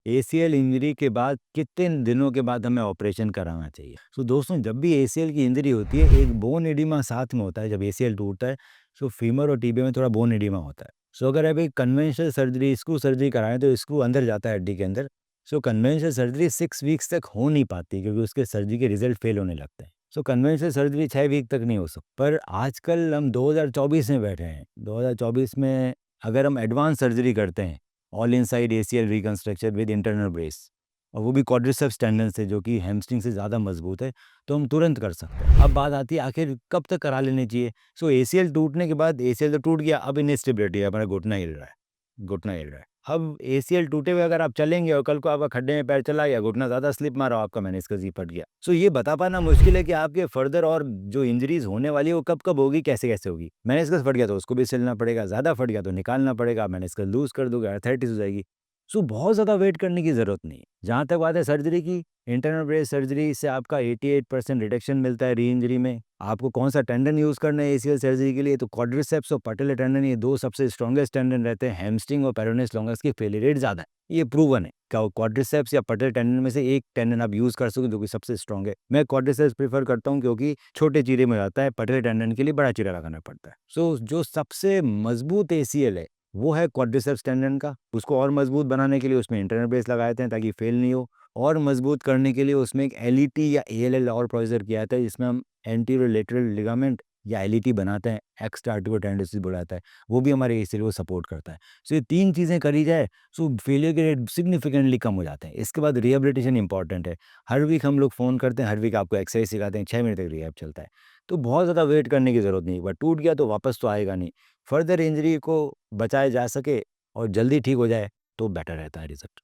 ACL injury के बाद कितने दिनों के बाद हमें ऑपरेशन कराना चाहिए? सो दोस्तों, जब भी एसीएल की इंजरी होती है, एक बोन एडिमा साथ में होता है। जब एसीएल टूटता है, सो फीमर और टिबिया में थोड़ा बोन एडिमा होता है। सो अगर आप एक कन्वेंशनल सर्जरी, स्क्रू सर्जरी कराएं, तो स्क्रू अंदर जाता है हड्डी के अंदर। सो कन्वेंशनल सर्जरी 6 वीक्स तक हो नहीं पाती, क्योंकि उसके सर्जरी के रिजल्ट फेल होने लगते हैं। सो कन्वेंशनल सर्जरी 6 वीक तक नहीं हो सकती। पर आजकल हम 2024 में बैठे हैं। 2024 में अगर हम एडवांस सर्जरी करते हैं, all inside ACL reconstruction with internal brace, और वो भी क्वाड्रिसेप्स टेंडन से, जो कि हैमस्ट्रिंग से ज़्यादा मजबूत है, तो हम तुरंत कर सकते हैं। अब बात आती है आखिर कब तक करा लेनी चाहिए। सो एसीएल टूटने के बाद, एसीएल तो टूट गया, अब इनस्टेबिलिटी है, हमारा घुटना हिल रहा है, घुटना हिल रहा है। अब एसीएल टूटे हुए अगर आप चलेंगे और कल को आपका खड्डे में पैर चला गया, घुटना ज़्यादा स्लिप मारा, आपका मेनिस्कस ही फट गया, सो ये बता पाना मुश्किल है कि आपके फर्दर और जो इंजरीज होने वाली है वो कब कब होगी, कैसे कैसे होगी। मेनिस्कस फट गया तो उसको भी सिलना पड़ेगा, ज़्यादा फट गया तो निकालना पड़ेगा, मेनिस्कस लूज कर दोगे, आर्थराइटिस हो जाएगी। सो बहुत ज़्यादा वेट करने की ज़रूरत नहीं है। जहाँ तक बात है सर्जरी की, इंटरनल ब्रेस सर्जरी से आपका 88% रिडक्शन मिलता है री इंजरी में। आपको कौन सा टेंडन यूज़ करना है एसीएल सर्जरी के लिए, तो क्वाड्रिसेप्स और पटेलर टेंडन, ये दो सबसे स्ट्रॉन्गेस्ट टेंडन रहते हैं। हैमस्ट्रिंग और पेरोनिस लॉन्गस की फेलियर रेट ज़्यादा है, ये प्रूवन है। क्वाड्रिसेप्स या पटेलर टेंडन में से एक टेंडन आप यूज़ कर सकोगे जो कि सबसे स्ट्रॉन्ग है। मैं क्वाड्रिसेप्स प्रेफर करता हूँ, क्योंकि छोटे चीरे में जाता है, पटेलर टेंडन के लिए बड़ा चीरा लगाना पड़ता है। सो जो सबसे मजबूत एसीएल है वो है क्वाड्रिसेप्स टेंडन का। उसको और मजबूत बनाने के लिए उसमें इंटरनल ब्रेस लगाए थे ताकि फेल नहीं हो, और मजबूत करने के लिए उसमें एक एलईटी या एएलएल और प्रोसीजर किया था, जिसमें हम एंटीरियर लेटरल लिगामेंट या एलईटी बनाते हैं, एक्स्ट्रा आर्टिकुलर टेंडेंसीज बढ़ाता है, वो भी हमारे एसीएल को सपोर्ट करता है। सो ये 3 चीज़ें करी जाए, सो फेलियर के रेट सिग्निफिकेंटली कम हो जाते हैं। इसके बाद रिहैबिलिटेशन इंपॉर्टेंट है। हर वीक हम लोग फ़ोन करते हैं, हर वीक आपको एक्सरसाइज सिखाते हैं, 6 महीने तक रिहैब चलता है। तो बहुत ज़्यादा वेट करने की ज़रूरत नहीं है। एक बार टूट गया तो वापस तो आएगा नहीं। फर्दर इंजरी को बचाया जा सके और जल्दी ठीक हो जाए तो बेटर रहता है रिज़ल्ट।